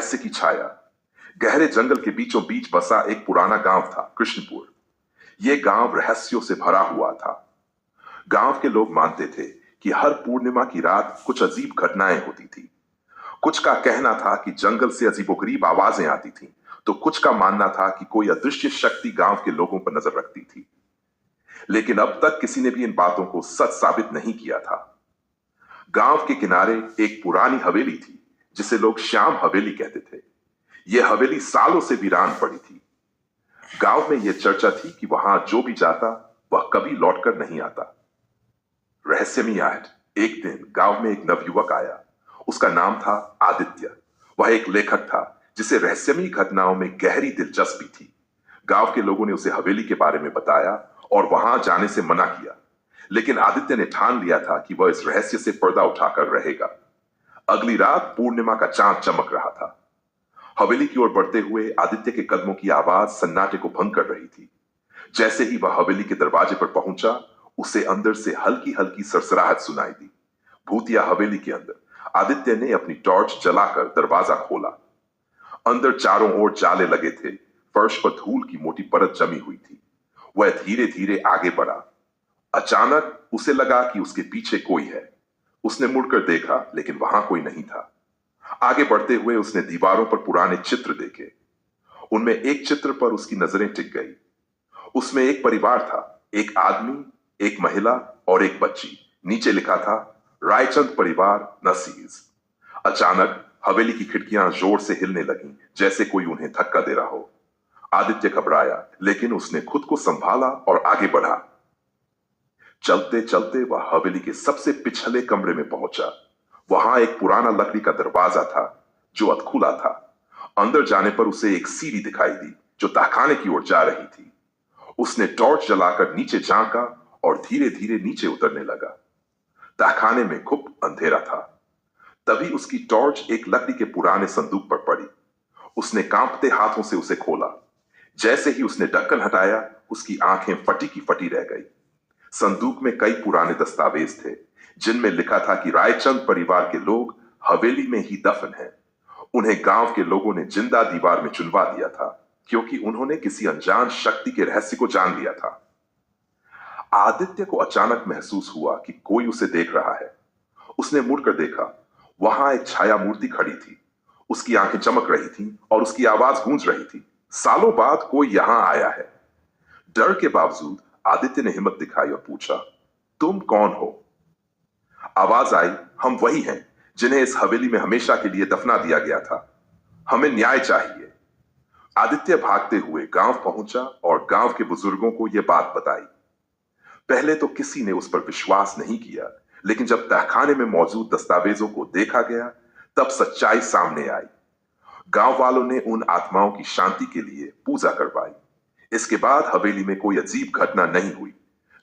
रहस्य की छाया। गहरे जंगल के बीचों बीच बसा एक पुराना गांव था, कृष्णपुर। यह गांव रहस्यों से भरा हुआ था। गांव के लोग मानते थे कि हर पूर्णिमा की रात कुछ अजीब घटनाएं होती थी। कुछ का कहना था कि जंगल से अजीबोगरीब आवाजें आती थीं, तो कुछ का मानना था कि कोई अदृश्य शक्ति गांव के लोगों पर नजर रखती थी। लेकिन अब तक किसी ने भी इन बातों को सच साबित नहीं किया था। गांव के किनारे एक पुरानी हवेली थी, जिसे लोग श्याम हवेली कहते थे। यह हवेली सालों से वीरान पड़ी थी। गांव में यह चर्चा थी कि वहां जो भी जाता वह कभी लौटकर नहीं आता। रहस्यमयी आहट। एक दिन गांव में एक नवयुवक आया। उसका नाम था आदित्य। वह एक लेखक था जिसे रहस्यमयी घटनाओं में गहरी दिलचस्पी थी। गांव के लोगों ने उसे हवेली के बारे में बताया और वहां जाने से मना किया, लेकिन आदित्य ने ठान लिया था कि वह इस रहस्य से पर्दा उठाकर रहेगा। अगली रात पूर्णिमा का चांद चमक रहा था। हवेली की ओर बढ़ते हुए आदित्य के कदमों की आवाज सन्नाटे को भंग कर रही थी। जैसे ही वह हवेली के दरवाजे पर पहुंचा, उसे अंदर से हल्की हल्की सरसराहट सुनाई दी। भूतिया हवेली के अंदर आदित्य ने अपनी टॉर्च जलाकर दरवाजा खोला। अंदर चारों ओर जाले लगे थे। फर्श पर धूल की मोटी परत जमी हुई थी। वह धीरे धीरे आगे बढ़ा। अचानक उसे लगा कि उसके पीछे कोई है। उसने मुड़कर देखा, लेकिन वहां कोई नहीं था। आगे बढ़ते हुए उसने दीवारों पर पुराने चित्र देखे। उनमें एक चित्र पर उसकी नजरें टिक गई। उसमें एक परिवार था, एक आदमी, एक महिला और एक बच्ची। नीचे लिखा था, रायचंद परिवार नसीज। अचानक हवेली की खिड़कियां जोर से हिलने लगीं, जैसे कोई उन्हें धक्का दे रहा हो। आदित्य घबराया, लेकिन उसने खुद को संभाला और आगे बढ़ा। चलते चलते वह हवेली के सबसे पिछले कमरे में पहुंचा। वहां एक पुराना लकड़ी का दरवाजा था जो अधखुला था। अंदर जाने पर उसे एक सीढ़ी दिखाई दी जो तहखाने की ओर जा रही थी। उसने टॉर्च जलाकर नीचे झांका और धीरे धीरे नीचे उतरने लगा। तहखाने में खूब अंधेरा था। तभी उसकी टॉर्च एक लकड़ी के पुराने संदूक पर पड़ी। उसने कांपते हाथों से उसे खोला। जैसे ही उसने ढक्कन हटाया, उसकी आंखें फटी की फटी रह गई। संदूक में कई पुराने दस्तावेज थे, जिनमें लिखा था कि रायचंद परिवार के लोग हवेली में ही दफन हैं। उन्हें गांव के लोगों ने जिंदा दीवार में चुनवा दिया था, क्योंकि उन्होंने किसी अनजान शक्ति के रहस्य को जान लिया था। आदित्य को अचानक महसूस हुआ कि कोई उसे देख रहा है। उसने मुड़कर देखा। वहां एक छाया मूर्ति खड़ी थी। उसकी आंखें चमक रही थीं और उसकी आवाज गूंज रही थी, सालों बाद कोई यहां आया है। डर के बावजूद आदित्य ने हिम्मत दिखाई और पूछा, तुम कौन हो? आवाज आई, हम वही हैं जिन्हें इस हवेली में हमेशा के लिए दफना दिया गया था। हमें न्याय चाहिए। आदित्य भागते हुए गांव पहुंचा और गांव के बुजुर्गों को यह बात बताई। पहले तो किसी ने उस पर विश्वास नहीं किया, लेकिन जब तहखाने में मौजूद दस्तावेजों को देखा गया, तब सच्चाई सामने आई। गांव वालों ने उन आत्माओं की शांति के लिए पूजा करवाई। इसके बाद हवेली में कोई अजीब घटना नहीं हुई,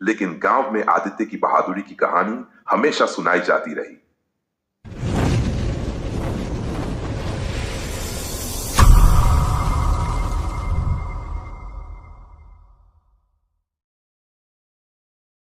लेकिन गांव में आदित्य की बहादुरी की कहानी हमेशा सुनाई जाती रही।